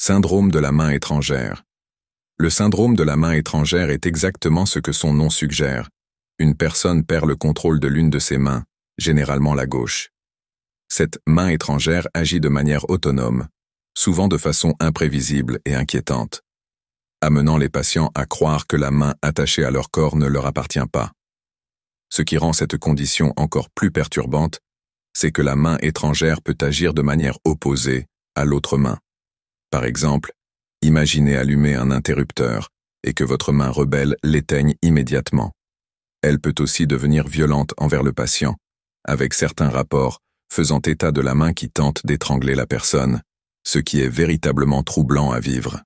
Syndrome de la main étrangère. Le syndrome de la main étrangère est exactement ce que son nom suggère. Une personne perd le contrôle de l'une de ses mains, généralement la gauche. Cette main étrangère agit de manière autonome, souvent de façon imprévisible et inquiétante, amenant les patients à croire que la main attachée à leur corps ne leur appartient pas. Ce qui rend cette condition encore plus perturbante, c'est que la main étrangère peut agir de manière opposée à l'autre main. Par exemple, imaginez allumer un interrupteur et que votre main rebelle l'éteigne immédiatement. Elle peut aussi devenir violente envers le patient, avec certains rapports faisant état de la main qui tente d'étrangler la personne, ce qui est véritablement troublant à vivre.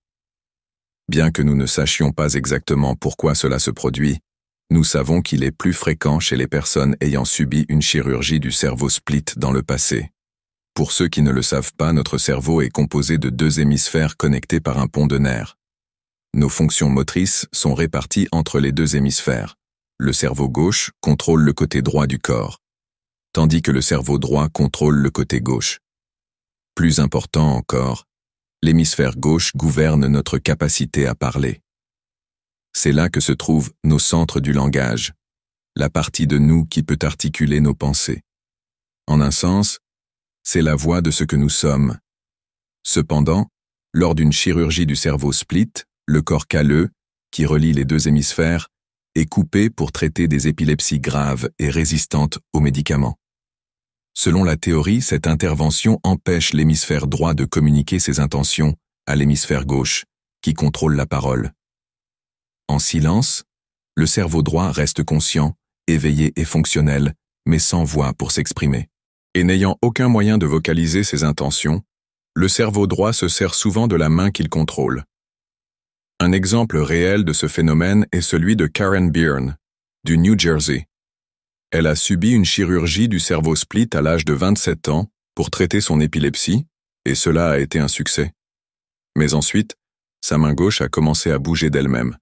Bien que nous ne sachions pas exactement pourquoi cela se produit, nous savons qu'il est plus fréquent chez les personnes ayant subi une chirurgie du cerveau split dans le passé. Pour ceux qui ne le savent pas, notre cerveau est composé de 2 hémisphères connectés par un pont de nerfs. Nos fonctions motrices sont réparties entre les 2 hémisphères. Le cerveau gauche contrôle le côté droit du corps, tandis que le cerveau droit contrôle le côté gauche. Plus important encore, l'hémisphère gauche gouverne notre capacité à parler. C'est là que se trouvent nos centres du langage, la partie de nous qui peut articuler nos pensées. En un sens, c'est la voix de ce que nous sommes. Cependant, lors d'une chirurgie du cerveau split, le corps calleux, qui relie les 2 hémisphères, est coupé pour traiter des épilepsies graves et résistantes aux médicaments. Selon la théorie, cette intervention empêche l'hémisphère droit de communiquer ses intentions à l'hémisphère gauche, qui contrôle la parole. En silence, le cerveau droit reste conscient, éveillé et fonctionnel, mais sans voix pour s'exprimer. Et n'ayant aucun moyen de vocaliser ses intentions, le cerveau droit se sert souvent de la main qu'il contrôle. Un exemple réel de ce phénomène est celui de Karen Byrne, du New Jersey. Elle a subi une chirurgie du cerveau split à l'âge de 27 ans pour traiter son épilepsie, et cela a été un succès. Mais ensuite, sa main gauche a commencé à bouger d'elle-même.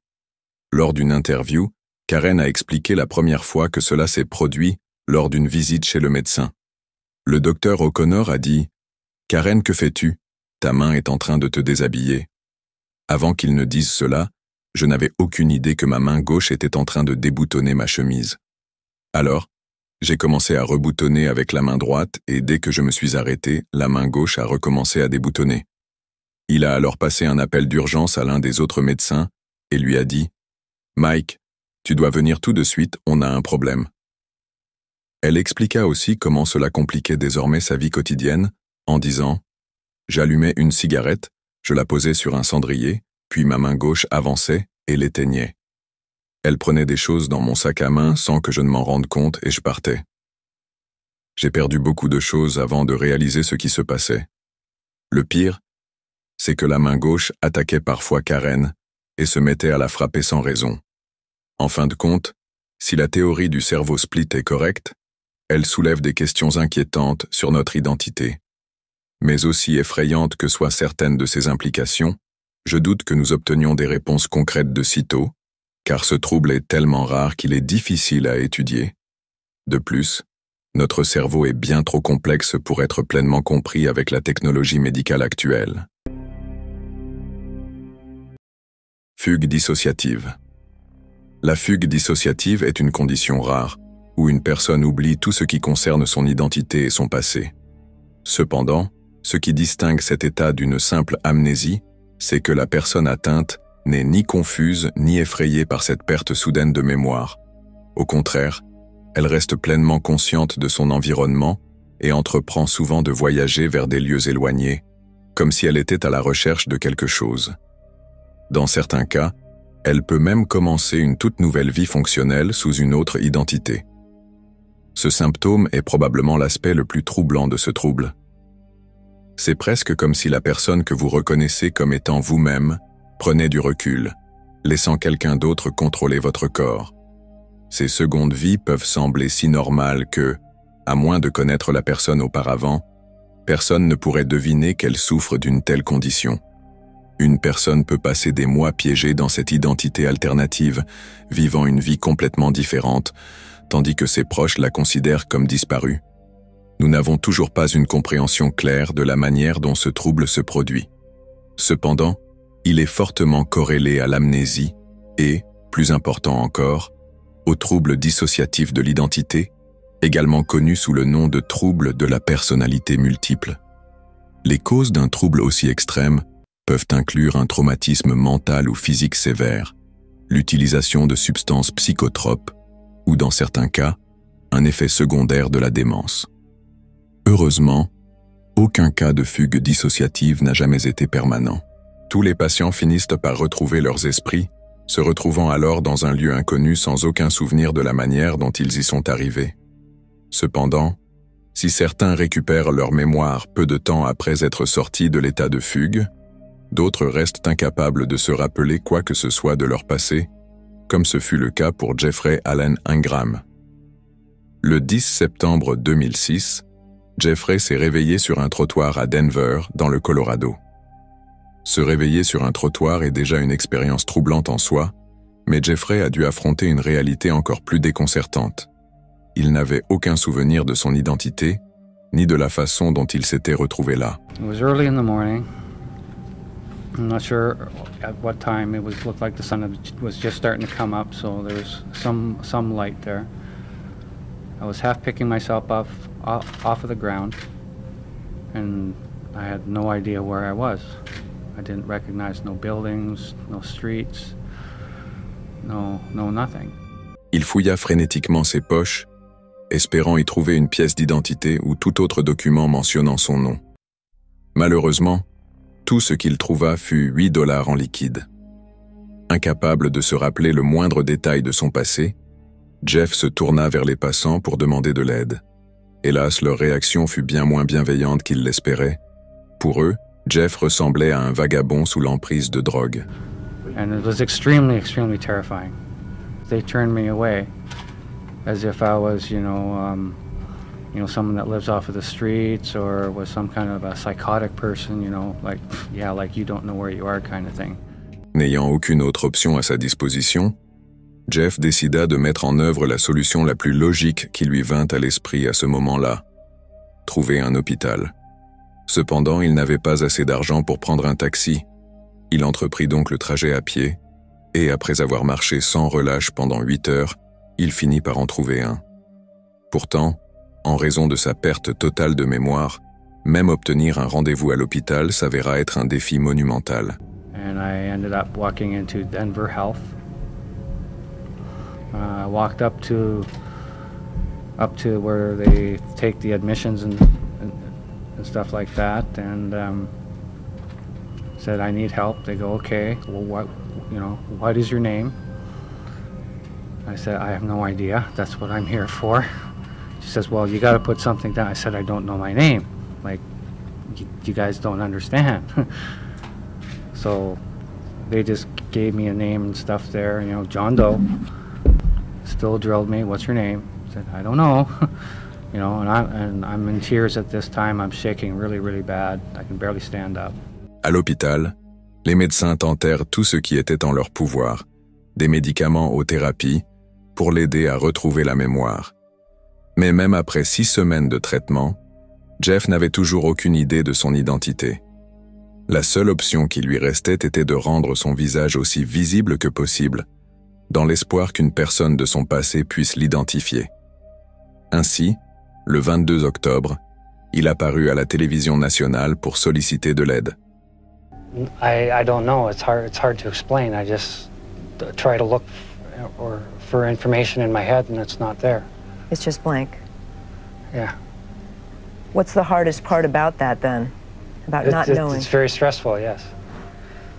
Lors d'une interview, Karen a expliqué la première fois que cela s'est produit lors d'une visite chez le médecin. Le docteur O'Connor a dit « Karen, que fais-tu? Ta main est en train de te déshabiller. » Avant qu'il ne dise cela, je n'avais aucune idée que ma main gauche était en train de déboutonner ma chemise. Alors, j'ai commencé à reboutonner avec la main droite et dès que je me suis arrêté, la main gauche a recommencé à déboutonner. Il a alors passé un appel d'urgence à l'un des autres médecins et lui a dit « Mike, tu dois venir tout de suite, on a un problème. » Elle expliqua aussi comment cela compliquait désormais sa vie quotidienne en disant « J'allumais une cigarette, je la posais sur un cendrier, puis ma main gauche avançait et l'éteignait. Elle prenait des choses dans mon sac à main sans que je ne m'en rende compte et je partais. J'ai perdu beaucoup de choses avant de réaliser ce qui se passait. Le pire, c'est que la main gauche attaquait parfois Karen et se mettait à la frapper sans raison. En fin de compte, si la théorie du cerveau split est correcte, elle soulève des questions inquiétantes sur notre identité. Mais aussi effrayantes que soient certaines de ses implications, je doute que nous obtenions des réponses concrètes de sitôt, car ce trouble est tellement rare qu'il est difficile à étudier. De plus, notre cerveau est bien trop complexe pour être pleinement compris avec la technologie médicale actuelle. Fugue dissociative. La fugue dissociative est une condition rare, où une personne oublie tout ce qui concerne son identité et son passé. Cependant, ce qui distingue cet état d'une simple amnésie, c'est que la personne atteinte n'est ni confuse ni effrayée par cette perte soudaine de mémoire. Au contraire, elle reste pleinement consciente de son environnement et entreprend souvent de voyager vers des lieux éloignés, comme si elle était à la recherche de quelque chose. Dans certains cas, elle peut même commencer une toute nouvelle vie fonctionnelle sous une autre identité. Ce symptôme est probablement l'aspect le plus troublant de ce trouble. C'est presque comme si la personne que vous reconnaissez comme étant vous-même prenait du recul, laissant quelqu'un d'autre contrôler votre corps. Ces secondes vies peuvent sembler si normales que, à moins de connaître la personne auparavant, personne ne pourrait deviner qu'elle souffre d'une telle condition. Une personne peut passer des mois piégée dans cette identité alternative, vivant une vie complètement différente, tandis que ses proches la considèrent comme disparue. Nous n'avons toujours pas une compréhension claire de la manière dont ce trouble se produit. Cependant, il est fortement corrélé à l'amnésie et, plus important encore, aux troubles dissociatifs de l'identité, également connus sous le nom de troubles de la personnalité multiple. Les causes d'un trouble aussi extrême peuvent inclure un traumatisme mental ou physique sévère, l'utilisation de substances psychotropes ou, dans certains cas, un effet secondaire de la démence. Heureusement, aucun cas de fugue dissociative n'a jamais été permanent. Tous les patients finissent par retrouver leurs esprits, se retrouvant alors dans un lieu inconnu sans aucun souvenir de la manière dont ils y sont arrivés. Cependant, si certains récupèrent leur mémoire peu de temps après être sortis de l'état de fugue, d'autres restent incapables de se rappeler quoi que ce soit de leur passé, comme ce fut le cas pour Jeffrey Allen Ingram. Le 10 septembre 2006, Jeffrey s'est réveillé sur un trottoir à Denver, dans le Colorado. Se réveiller sur un trottoir est déjà une expérience troublante en soi, mais Jeffrey a dû affronter une réalité encore plus déconcertante. Il n'avait aucun souvenir de son identité, ni de la façon dont il s'était retrouvé là. It was early in the morning. I'm not sure at what time. It looked like the sun was just starting to come up, so there was some light there. I was half picking myself off of the ground, and I had no idea where I was. I didn't recognize no buildings, no streets, no nothing. Il fouilla frénétiquement ses poches, espérant y trouver une pièce d'identité ou tout autre document mentionnant son nom. Malheureusement, tout ce qu'il trouva fut $8 en liquide. Incapable de se rappeler le moindre détail de son passé, Jeff se tourna vers les passants pour demander de l'aide. Hélas, leur réaction fut bien moins bienveillante qu'ils l'espéraient. Pour eux, Jeff ressemblait à un vagabond sous l'emprise de drogue. And it was extremely terrifying. They turned me away as if I was, someone that lives off of the streets or was some kind of a psychotic person, like you don't know where you are kind of thing. N'ayant aucune autre option à sa disposition, Jeff décida de mettre en œuvre la solution la plus logique qui lui vint à l'esprit à ce moment-là, trouver un hôpital. Cependant, il n'avait pas assez d'argent pour prendre un taxi. Il entreprit donc le trajet à pied, et après avoir marché sans relâche pendant 8 heures, il finit par en trouver un. Pourtant, en raison de sa perte totale de mémoire, même obtenir un rendez-vous à l'hôpital s'avéra être un défi monumental. And I ended up walking into Denver Health. I walked up to where they take the admissions and stuff like that, and said I need help. They go, okay, well, what is your name? I said, I have no idea. That's what I'm here for. She says, well, you got to put something down. I said, I don't know my name. Like, you guys don't understand. So they just gave me a name and stuff there, John Doe. Still drilled me, what's your name? I said, I don't know. And I'm in tears at this time. I'm shaking really bad. I can barely stand up. À l'hôpital, les médecins tentèrent tout ce qui était en leur pouvoir, des médicaments aux thérapies, pour l'aider à retrouver la mémoire. Mais même après 6 semaines de traitement, Jeff n'avait toujours aucune idée de son identité. La seule option qui lui restait était de rendre son visage aussi visible que possible, dans l'espoir qu'une personne de son passé puisse l'identifier. Ainsi, le 22 octobre, il apparut à la télévision nationale pour solliciter de l'aide. I don't know. It's hard to explain. I just try to look for information in my head, and it's not there. It's just blank. Yeah. What's the hardest part about that, then? About not knowing? It's very stressful, yes.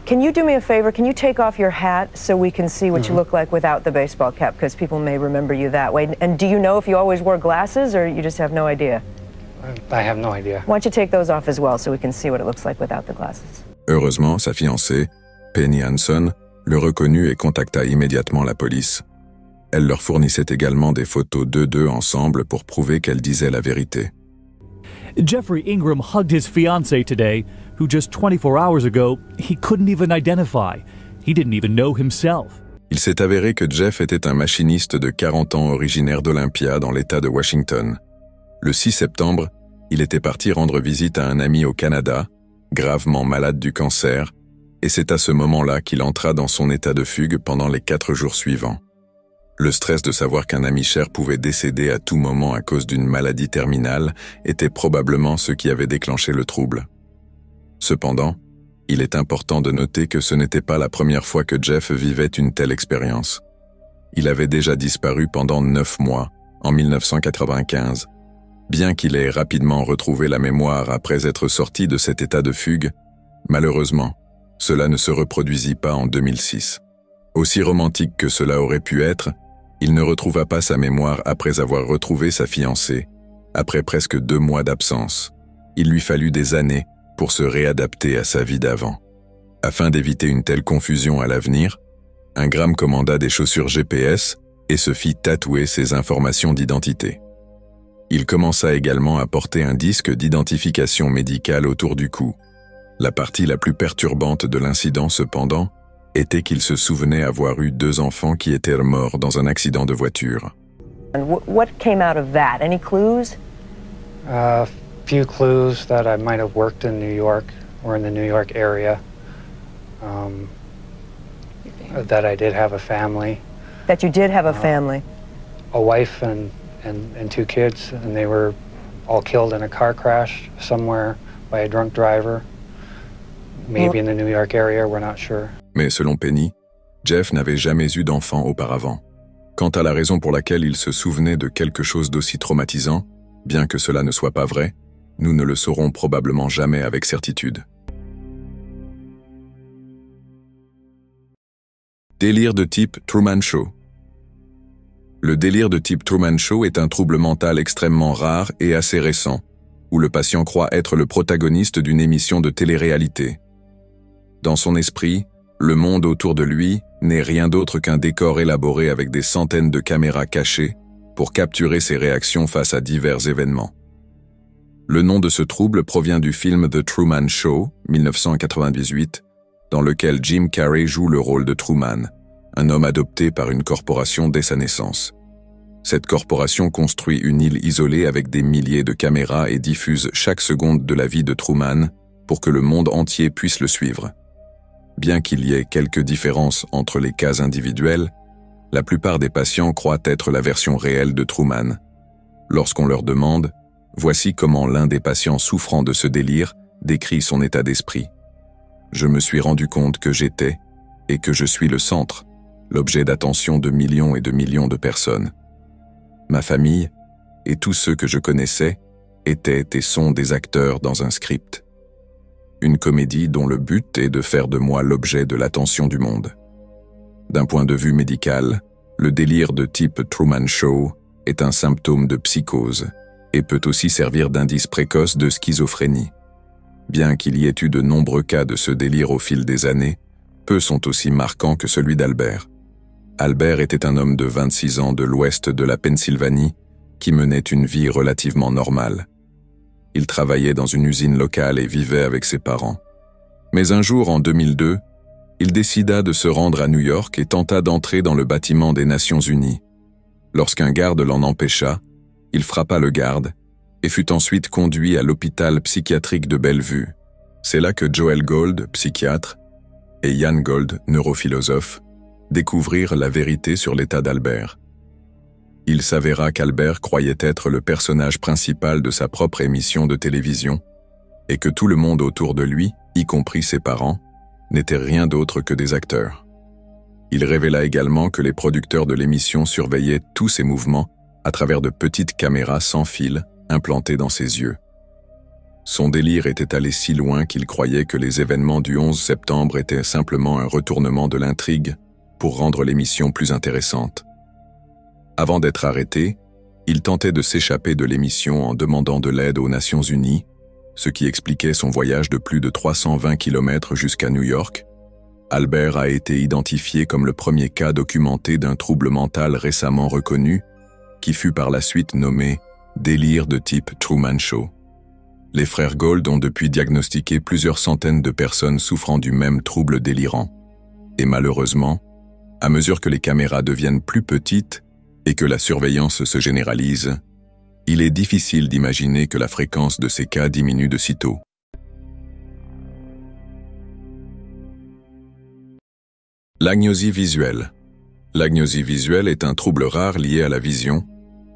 Can you do me a favor? Can you take off your hat so we can see what you look like without the baseball cap? Because people may remember you that way. And do you know if you always wore glasses, or you just have no idea? I have no idea. Why don't you take those off as well so we can see what it looks like without the glasses? Heureusement, sa fiancée, Penny Hanson, le reconnut et contacta immédiatement la police. Elle leur fournissait également des photos d'eux ensemble pour prouver qu'elle disait la vérité. Jeffrey Ingram hugged his fiancée today, who just 24 hours ago, he couldn't even identify. He didn't even know himself. Il s'est avéré que Jeff était un machiniste de 40 ans originaire d'Olympia dans l'État de Washington. Le 6 septembre, il était parti rendre visite à un ami au Canada gravement malade du cancer, et c'est à ce moment-là qu'il entra dans son état de fugue pendant les 4 jours suivants. Le stress de savoir qu'un ami cher pouvait décéder à tout moment à cause d'une maladie terminale était probablement ce qui avait déclenché le trouble. Cependant, il est important de noter que ce n'était pas la première fois que Jeff vivait une telle expérience. Il avait déjà disparu pendant 9 mois, en 1995. Bien qu'il ait rapidement retrouvé la mémoire après être sorti de cet état de fugue, malheureusement, cela ne se reproduisit pas en 2006. Aussi romantique que cela aurait pu être, il ne retrouva pas sa mémoire après avoir retrouvé sa fiancée, après presque 2 mois d'absence. Il lui fallut des années pour se réadapter à sa vie d'avant. Afin d'éviter une telle confusion à l'avenir, Ingram commanda des chaussures GPS et se fit tatouer ses informations d'identité. Il commença également à porter un disque d'identification médicale autour du cou. La partie la plus perturbante de l'incident, cependant, était qu'il se souvenait avoir eu 2 enfants qui étaient morts dans un accident de voiture. And what came out of that? Any clues? Few clues that I might have worked in New York or in the New York area. That I did have a family. That you did have a family. A wife and 2 kids, and they were all killed in a car crash somewhere by a drunk driver. Maybe in the New York area, we're not sure. Mais selon Penny, Jeff n'avait jamais eu d'enfant auparavant. Quant à la raison pour laquelle il se souvenait de quelque chose d'aussi traumatisant, bien que cela ne soit pas vrai, nous ne le saurons probablement jamais avec certitude. Délire de type Truman Show. Le délire de type Truman Show est un trouble mental extrêmement rare et assez récent, où le patient croit être le protagoniste d'une émission de télé-réalité. Dans son esprit, le monde autour de lui n'est rien d'autre qu'un décor élaboré avec des centaines de caméras cachées pour capturer ses réactions face à divers événements. Le nom de ce trouble provient du film The Truman Show, 1998, dans lequel Jim Carrey joue le rôle de Truman, un homme adopté par une corporation dès sa naissance. Cette corporation construit une île isolée avec des milliers de caméras et diffuse chaque seconde de la vie de Truman pour que le monde entier puisse le suivre. Bien qu'il y ait quelques différences entre les cas individuels, la plupart des patients croient être la version réelle de Truman. Lorsqu'on leur demande, voici comment l'un des patients souffrant de ce délire décrit son état d'esprit. Je me suis rendu compte que j'étais, et que je suis le centre, l'objet d'attention de millions et de millions de personnes. Ma famille, et tous ceux que je connaissais, étaient et sont des acteurs dans un script. Une comédie dont le but est de faire de moi l'objet de l'attention du monde. D'un point de vue médical, le délire de type Truman Show est un symptôme de psychose et peut aussi servir d'indice précoce de schizophrénie. Bien qu'il y ait eu de nombreux cas de ce délire au fil des années, peu sont aussi marquants que celui d'Albert. Albert était un homme de 26 ans de l'ouest de la Pennsylvanie qui menait une vie relativement normale. Il travaillait dans une usine locale et vivait avec ses parents. Mais un jour, en 2002, il décida de se rendre à New York et tenta d'entrer dans le bâtiment des Nations Unies. Lorsqu'un garde l'en empêcha, il frappa le garde et fut ensuite conduit à l'hôpital psychiatrique de Bellevue. C'est là que Joel Gold, psychiatre, et Ian Gold, neurophilosophe, découvrirent la vérité sur l'état d'Albert. Il s'avéra qu'Albert croyait être le personnage principal de sa propre émission de télévision et que tout le monde autour de lui, y compris ses parents, n'était rien d'autre que des acteurs. Il révéla également que les producteurs de l'émission surveillaient tous ses mouvements à travers de petites caméras sans fil implantées dans ses yeux. Son délire était allé si loin qu'il croyait que les événements du 11 septembre étaient simplement un retournement de l'intrigue pour rendre l'émission plus intéressante. Avant d'être arrêté, il tentait de s'échapper de l'émission en demandant de l'aide aux Nations Unies, ce qui expliquait son voyage de plus de 320 km jusqu'à New York. Albert a été identifié comme le premier cas documenté d'un trouble mental récemment reconnu, qui fut par la suite nommé « délire de type Truman Show ». Les frères Gold ont depuis diagnostiqué plusieurs centaines de personnes souffrant du même trouble délirant. Et malheureusement, à mesure que les caméras deviennent plus petites et que la surveillance se généralise, il est difficile d'imaginer que la fréquence de ces cas diminue de sitôt. L'agnosie visuelle. L'agnosie visuelle est un trouble rare lié à la vision,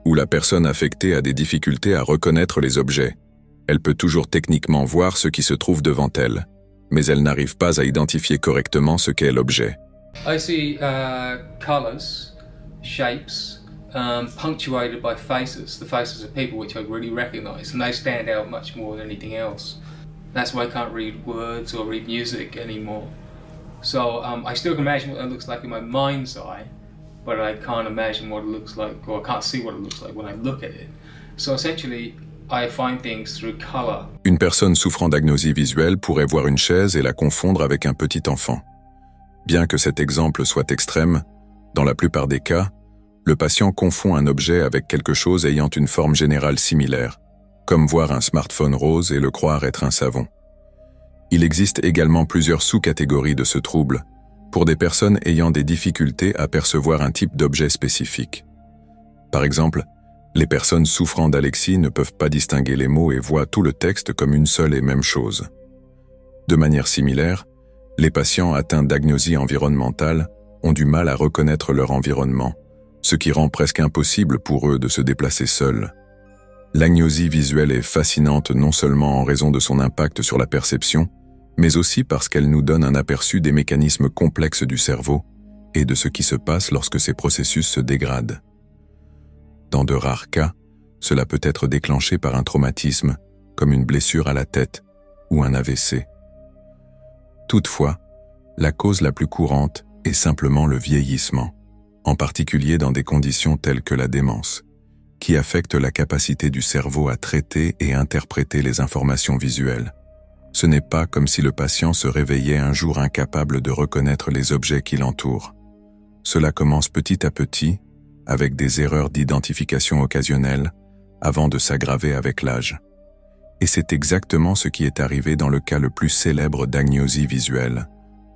où la personne affectée a des difficultés à reconnaître les objets. Elle peut toujours techniquement voir ce qui se trouve devant elle, mais elle n'arrive pas à identifier correctement ce qu'est l'objet. I see colours, shapes, punctuated by faces. The faces of people which I really recognise, and they stand out much more than anything else. That's why I can't read words or read music anymore. So I still can imagine what it looks like in my mind's eye, but I can't imagine what it looks like, or I can't see what it looks like when I look at it. So essentially, I find things through colour. Une personne souffrant d'agnosie visuelle pourrait voir une chaise et la confondre avec un petit enfant. Bien que cet exemple soit extrême, dans la plupart des cas, le patient confond un objet avec quelque chose ayant une forme générale similaire, comme voir un smartphone rose et le croire être un savon. Il existe également plusieurs sous-catégories de ce trouble, pour des personnes ayant des difficultés à percevoir un type d'objet spécifique. Par exemple, les personnes souffrant d'alexie ne peuvent pas distinguer les mots et voient tout le texte comme une seule et même chose. De manière similaire, les patients atteints d'agnosie environnementale ont du mal à reconnaître leur environnement, ce qui rend presque impossible pour eux de se déplacer seuls. L'agnosie visuelle est fascinante non seulement en raison de son impact sur la perception, mais aussi parce qu'elle nous donne un aperçu des mécanismes complexes du cerveau et de ce qui se passe lorsque ces processus se dégradent. Dans de rares cas, cela peut être déclenché par un traumatisme, comme une blessure à la tête ou un AVC. Toutefois, la cause la plus courante est simplement le vieillissement, en particulier dans des conditions telles que la démence, qui affecte la capacité du cerveau à traiter et interpréter les informations visuelles. Ce n'est pas comme si le patient se réveillait un jour incapable de reconnaître les objets qui l'entourent. Cela commence petit à petit, avec des erreurs d'identification occasionnelles, avant de s'aggraver avec l'âge. Et c'est exactement ce qui est arrivé dans le cas le plus célèbre d'agnosie visuelle,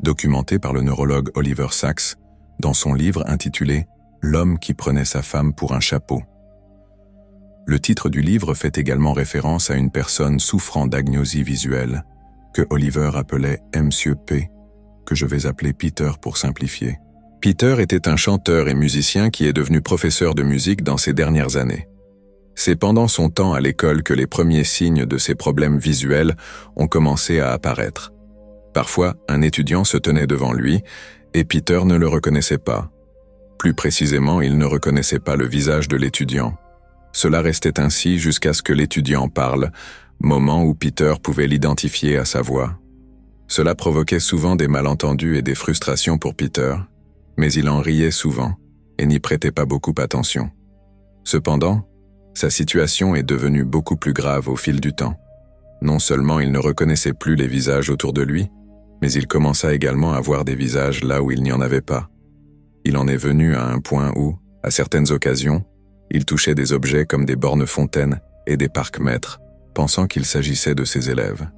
documenté par le neurologue Oliver Sacks dans son livre intitulé « L'homme qui prenait sa femme pour un chapeau ». Le titre du livre fait également référence à une personne souffrant d'agnosie visuelle, que Oliver appelait Monsieur P, que je vais appeler Peter pour simplifier. Peter était un chanteur et musicien qui est devenu professeur de musique dans ses dernières années. C'est pendant son temps à l'école que les premiers signes de ses problèmes visuels ont commencé à apparaître. Parfois, un étudiant se tenait devant lui et Peter ne le reconnaissait pas. Plus précisément, il ne reconnaissait pas le visage de l'étudiant. Cela restait ainsi jusqu'à ce que l'étudiant parle, moment où Peter pouvait l'identifier à sa voix. Cela provoquait souvent des malentendus et des frustrations pour Peter, mais il en riait souvent et n'y prêtait pas beaucoup attention. Cependant, sa situation est devenue beaucoup plus grave au fil du temps. Non seulement il ne reconnaissait plus les visages autour de lui, mais il commença également à voir des visages là où il n'y en avait pas. Il en est venu à un point où, à certaines occasions, il touchait des objets comme des bornes-fontaines et des parcs-mètres, pensant qu'il s'agissait de ses élèves.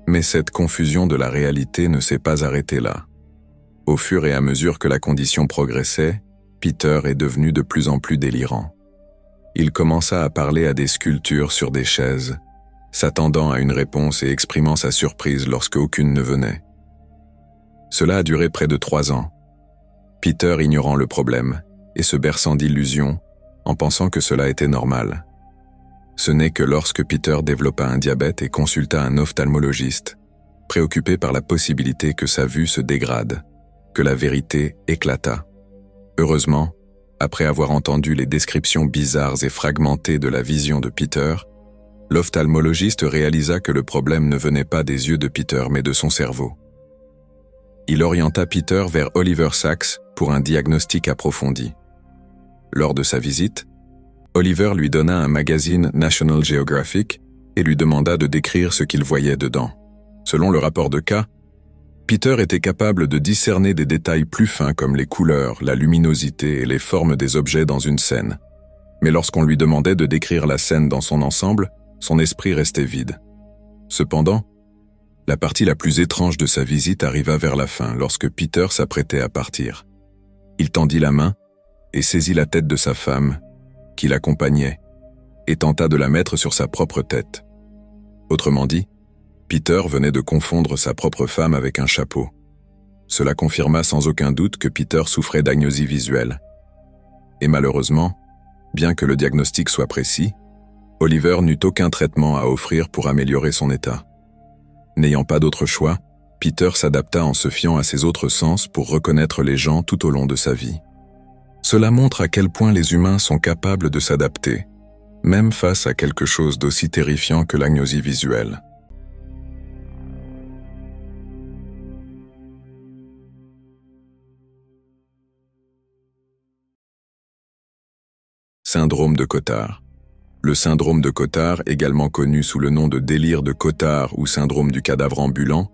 Mais cette confusion de la réalité ne s'est pas arrêtée là. Au fur et à mesure que la condition progressait, Peter est devenu de plus en plus délirant. Il commença à parler à des sculptures sur des chaises, s'attendant à une réponse et exprimant sa surprise lorsque aucune ne venait. Cela a duré près de 3 ans. Peter ignorant le problème et se berçant d'illusions, en pensant que cela était normal. Ce n'est que lorsque Peter développa un diabète et consulta un ophtalmologiste, préoccupé par la possibilité que sa vue se dégrade, que la vérité éclata. Heureusement, après avoir entendu les descriptions bizarres et fragmentées de la vision de Peter, l'ophtalmologiste réalisa que le problème ne venait pas des yeux de Peter mais de son cerveau. Il orienta Peter vers Oliver Sacks pour un diagnostic approfondi. Lors de sa visite, Oliver lui donna un magazine National Geographic et lui demanda de décrire ce qu'il voyait dedans. Selon le rapport de cas, Peter était capable de discerner des détails plus fins comme les couleurs, la luminosité et les formes des objets dans une scène. Mais lorsqu'on lui demandait de décrire la scène dans son ensemble, son esprit restait vide. Cependant, la partie la plus étrange de sa visite arriva vers la fin, lorsque Peter s'apprêtait à partir. Il tendit la main et saisit la tête de sa femme, qui l'accompagnait, et tenta de la mettre sur sa propre tête. Autrement dit, Peter venait de confondre sa propre femme avec un chapeau. Cela confirma sans aucun doute que Peter souffrait d'agnosie visuelle. Et malheureusement, bien que le diagnostic soit précis, Oliver n'eut aucun traitement à offrir pour améliorer son état. N'ayant pas d'autre choix, Peter s'adapta en se fiant à ses autres sens pour reconnaître les gens tout au long de sa vie. Cela montre à quel point les humains sont capables de s'adapter, même face à quelque chose d'aussi terrifiant que l'agnosie visuelle. Syndrome de Cotard. Le syndrome de Cotard, également connu sous le nom de délire de Cotard ou syndrome du cadavre ambulant,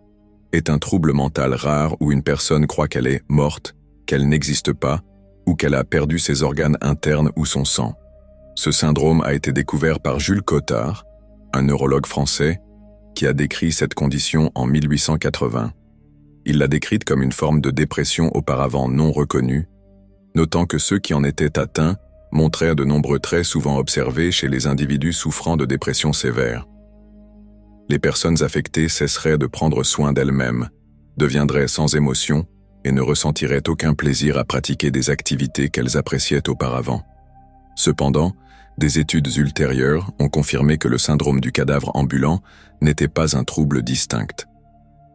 est un trouble mental rare où une personne croit qu'elle est morte, qu'elle n'existe pas, ou qu'elle a perdu ses organes internes ou son sang. Ce syndrome a été découvert par Jules Cotard, un neurologue français, qui a décrit cette condition en 1880. Il l'a décrite comme une forme de dépression auparavant non reconnue, notant que ceux qui en étaient atteints montrèrent de nombreux traits souvent observés chez les individus souffrant de dépression sévère. Les personnes affectées cesseraient de prendre soin d'elles-mêmes, deviendraient sans émotion et ne ressentiraient aucun plaisir à pratiquer des activités qu'elles appréciaient auparavant. Cependant, des études ultérieures ont confirmé que le syndrome du cadavre ambulant n'était pas un trouble distinct.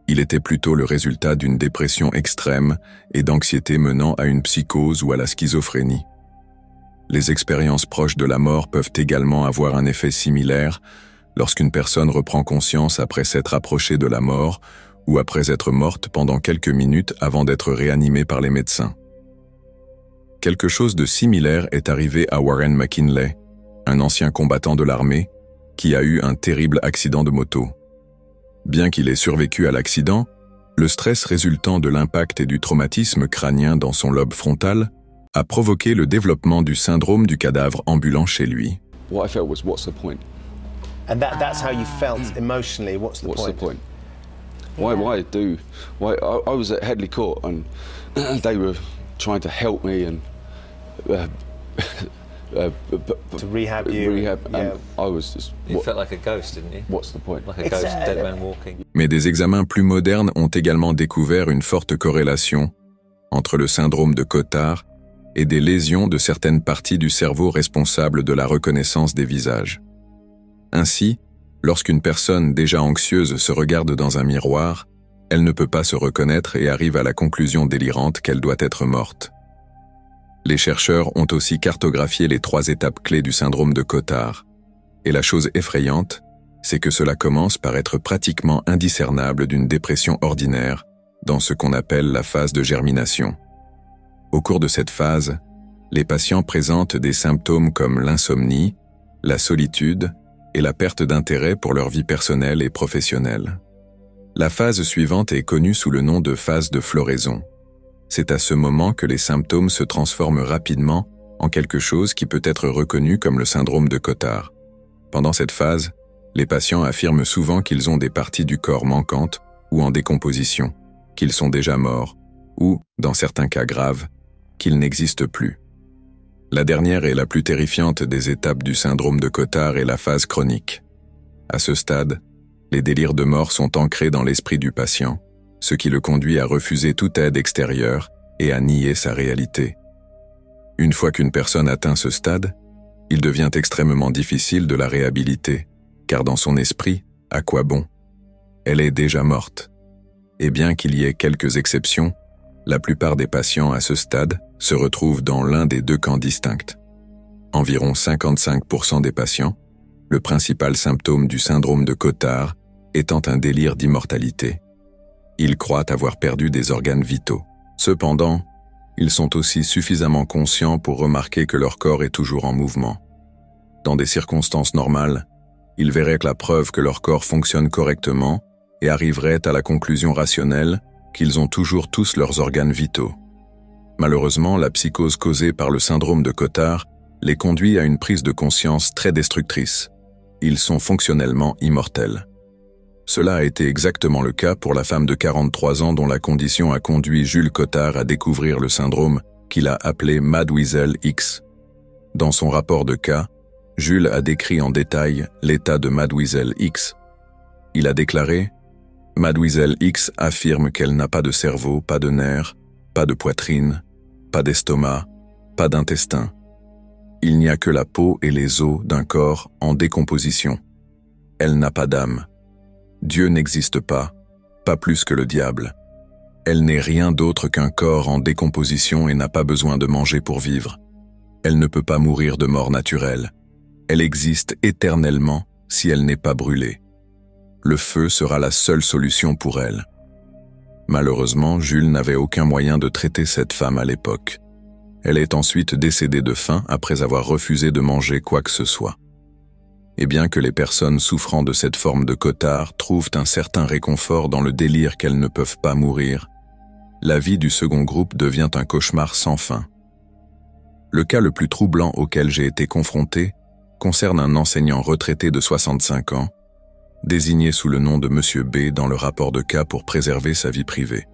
Il était plutôt le résultat d'une dépression extrême et d'anxiété menant à une psychose ou à la schizophrénie. Les expériences proches de la mort peuvent également avoir un effet similaire lorsqu'une personne reprend conscience après s'être approchée de la mort ou après être morte pendant quelques minutes avant d'être réanimée par les médecins. Quelque chose de similaire est arrivé à Warren McKinley, un ancien combattant de l'armée, qui a eu un terrible accident de moto. Bien qu'il ait survécu à l'accident, le stress résultant de l'impact et du traumatisme crânien dans son lobe frontal a provoqué le développement du syndrome du cadavre ambulant chez lui. What I felt was, what's the point? And that's how you felt emotionally. What's the point? Why I was at Headley Court and they were trying to help me and to rehab you. And I was just... You felt like a ghost, didn't you? What's the point? Like a ghost, dead man walking. Mais des examens plus modernes ont également découvert une forte corrélation entre le syndrome de Cotard et des lésions de certaines parties du cerveau responsables de la reconnaissance des visages. Ainsi, lorsqu'une personne déjà anxieuse se regarde dans un miroir, elle ne peut pas se reconnaître et arrive à la conclusion délirante qu'elle doit être morte. Les chercheurs ont aussi cartographié les 3 étapes clés du syndrome de Cotard. Et la chose effrayante, c'est que cela commence par être pratiquement indiscernable d'une dépression ordinaire dans ce qu'on appelle la phase de germination. Au cours de cette phase, les patients présentent des symptômes comme l'insomnie, la solitude et la perte d'intérêt pour leur vie personnelle et professionnelle. La phase suivante est connue sous le nom de phase de floraison. C'est à ce moment que les symptômes se transforment rapidement en quelque chose qui peut être reconnu comme le syndrome de Cotard. Pendant cette phase, les patients affirment souvent qu'ils ont des parties du corps manquantes ou en décomposition, qu'ils sont déjà morts, ou, dans certains cas graves, qu'ils n'existent plus. La dernière et la plus terrifiante des étapes du syndrome de Cotard est la phase chronique. À ce stade, les délires de mort sont ancrés dans l'esprit du patient, ce qui le conduit à refuser toute aide extérieure et à nier sa réalité. Une fois qu'une personne atteint ce stade, il devient extrêmement difficile de la réhabiliter, car dans son esprit, à quoi bon? Elle est déjà morte. Et bien qu'il y ait quelques exceptions, la plupart des patients à ce stade se retrouvent dans l'un des 2 camps distincts. Environ 55% des patients, le principal symptôme du syndrome de Cotard étant un délire d'immortalité. Ils croient avoir perdu des organes vitaux. Cependant, ils sont aussi suffisamment conscients pour remarquer que leur corps est toujours en mouvement. Dans des circonstances normales, ils verraient la preuve que leur corps fonctionne correctement et arriveraient à la conclusion rationnelle qu'ils ont toujours tous leurs organes vitaux. Malheureusement, la psychose causée par le syndrome de Cotard les conduit à une prise de conscience très destructrice. Ils sont fonctionnellement immortels. Cela a été exactement le cas pour la femme de 43 ans dont la condition a conduit Jules Cotard à découvrir le syndrome qu'il a appelé Mademoiselle X. Dans son rapport de cas, Jules a décrit en détail l'état de Mademoiselle X. Il a déclaré Mademoiselle X affirme qu'elle n'a pas de cerveau, pas de nerfs, pas de poitrine, pas d'estomac, pas d'intestin. Il n'y a que la peau et les os d'un corps en décomposition. Elle n'a pas d'âme. Dieu n'existe pas plus que le diable. Elle n'est rien d'autre qu'un corps en décomposition et n'a pas besoin de manger pour vivre. Elle ne peut pas mourir de mort naturelle. Elle existe éternellement si elle n'est pas brûlée. Le feu sera la seule solution pour elle. Malheureusement, Jules n'avait aucun moyen de traiter cette femme à l'époque. Elle est ensuite décédée de faim après avoir refusé de manger quoi que ce soit. Et bien que les personnes souffrant de cette forme de cotard trouvent un certain réconfort dans le délire qu'elles ne peuvent pas mourir, la vie du second groupe devient un cauchemar sans fin. Le cas le plus troublant auquel j'ai été confronté concerne un enseignant retraité de 65 ans, désigné sous le nom de Monsieur B dans le rapport de cas pour préserver sa vie privée.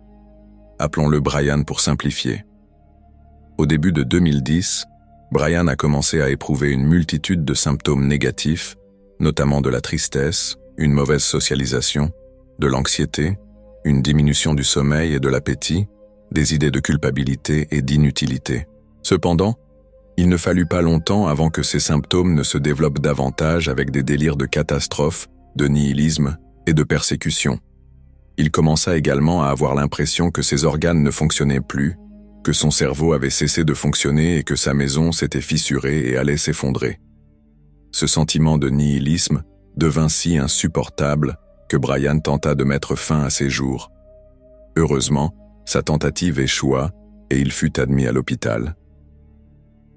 Appelons-le Brian pour simplifier. Au début de 2010, Brian a commencé à éprouver une multitude de symptômes négatifs, notamment de la tristesse, une mauvaise socialisation, de l'anxiété, une diminution du sommeil et de l'appétit, des idées de culpabilité et d'inutilité. Cependant, il ne fallut pas longtemps avant que ces symptômes ne se développent davantage avec des délires de catastrophe, de nihilisme et de persécution. Il commença également à avoir l'impression que ses organes ne fonctionnaient plus, que son cerveau avait cessé de fonctionner et que sa maison s'était fissurée et allait s'effondrer. Ce sentiment de nihilisme devint si insupportable que Brian tenta de mettre fin à ses jours. Heureusement, sa tentative échoua et il fut admis à l'hôpital.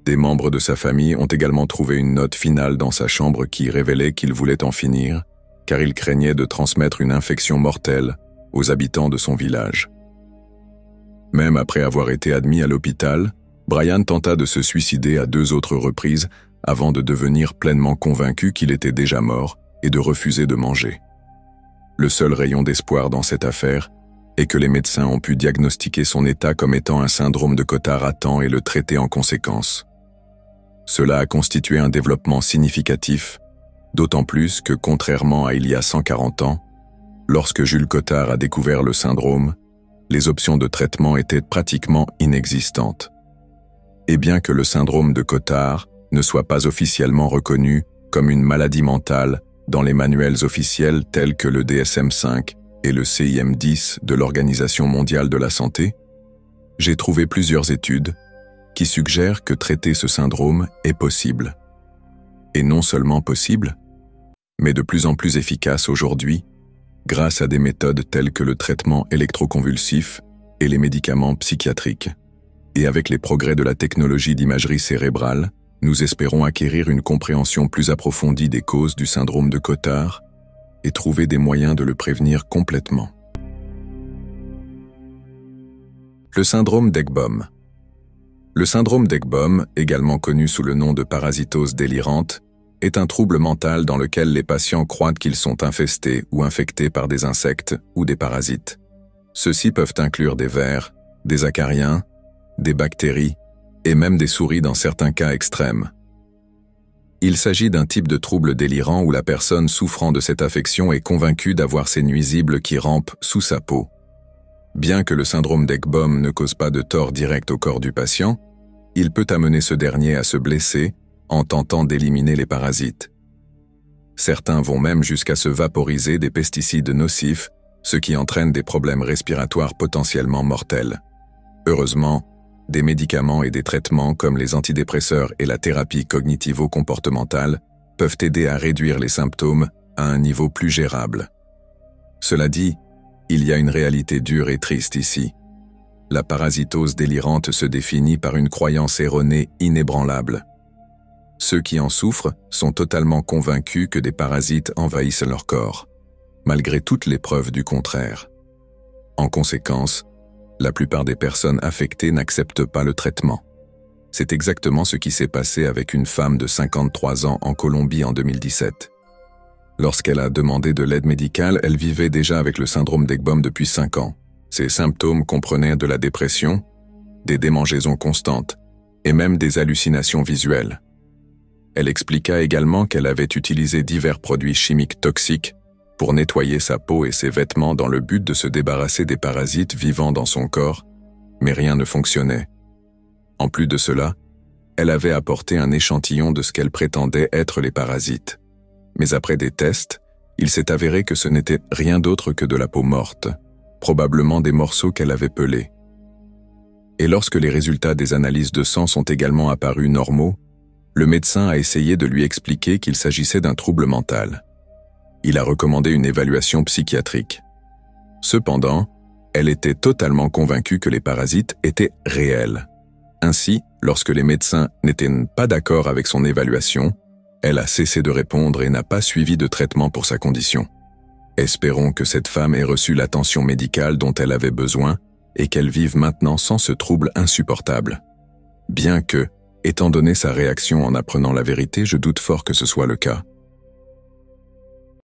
Des membres de sa famille ont également trouvé une note finale dans sa chambre qui révélait qu'il voulait en finir, car il craignait de transmettre une infection mortelle aux habitants de son village. Même après avoir été admis à l'hôpital, Brian tenta de se suicider à 2 autres reprises avant de devenir pleinement convaincu qu'il était déjà mort et de refuser de manger. Le seul rayon d'espoir dans cette affaire est que les médecins ont pu diagnostiquer son état comme étant un syndrome de Cotard à temps et le traiter en conséquence. Cela a constitué un développement significatif, d'autant plus que, contrairement à il y a 140 ans, lorsque Jules Cotard a découvert le syndrome, les options de traitement étaient pratiquement inexistantes. Et bien que le syndrome de Cotard ne soit pas officiellement reconnu comme une maladie mentale dans les manuels officiels tels que le DSM-5 et le CIM-10 de l'Organisation mondiale de la santé, j'ai trouvé plusieurs études qui suggèrent que traiter ce syndrome est possible. Et non seulement possible, mais de plus en plus efficace aujourd'hui, grâce à des méthodes telles que le traitement électroconvulsif et les médicaments psychiatriques. Et avec les progrès de la technologie d'imagerie cérébrale, nous espérons acquérir une compréhension plus approfondie des causes du syndrome de Cotard et trouver des moyens de le prévenir complètement. Le syndrome d'Ekbom. Le syndrome d'Ekbom, également connu sous le nom de parasitose délirante, est un trouble mental dans lequel les patients croient qu'ils sont infestés ou infectés par des insectes ou des parasites. Ceux-ci peuvent inclure des vers, des acariens, des bactéries et même des souris dans certains cas extrêmes. Il s'agit d'un type de trouble délirant où la personne souffrant de cette affection est convaincue d'avoir ces nuisibles qui rampent sous sa peau. Bien que le syndrome d'Ekbom ne cause pas de tort direct au corps du patient, il peut amener ce dernier à se blesser en tentant d'éliminer les parasites. Certains vont même jusqu'à se vaporiser des pesticides nocifs, ce qui entraîne des problèmes respiratoires potentiellement mortels. Heureusement, des médicaments et des traitements comme les antidépresseurs et la thérapie cognitivo-comportementale peuvent aider à réduire les symptômes à un niveau plus gérable. Cela dit, il y a une réalité dure et triste ici. La parasitose délirante se définit par une croyance erronée inébranlable. Ceux qui en souffrent sont totalement convaincus que des parasites envahissent leur corps, malgré toutes les preuves du contraire. En conséquence, la plupart des personnes affectées n'acceptent pas le traitement. C'est exactement ce qui s'est passé avec une femme de 53 ans en Colombie en 2017. Lorsqu'elle a demandé de l'aide médicale, elle vivait déjà avec le syndrome d'Ekbom depuis 5 ans. Ses symptômes comprenaient de la dépression, des démangeaisons constantes et même des hallucinations visuelles. Elle expliqua également qu'elle avait utilisé divers produits chimiques toxiques pour nettoyer sa peau et ses vêtements dans le but de se débarrasser des parasites vivant dans son corps, mais rien ne fonctionnait. En plus de cela, elle avait apporté un échantillon de ce qu'elle prétendait être les parasites. Mais après des tests, il s'est avéré que ce n'était rien d'autre que de la peau morte, probablement des morceaux qu'elle avait pelés. Et lorsque les résultats des analyses de sang sont également apparus normaux, le médecin a essayé de lui expliquer qu'il s'agissait d'un trouble mental. Il a recommandé une évaluation psychiatrique. Cependant, elle était totalement convaincue que les parasites étaient réels. Ainsi, lorsque les médecins n'étaient pas d'accord avec son évaluation, elle a cessé de répondre et n'a pas suivi de traitement pour sa condition. Espérons que cette femme ait reçu l'attention médicale dont elle avait besoin et qu'elle vive maintenant sans ce trouble insupportable. Bien que, étant donné sa réaction en apprenant la vérité, je doute fort que ce soit le cas.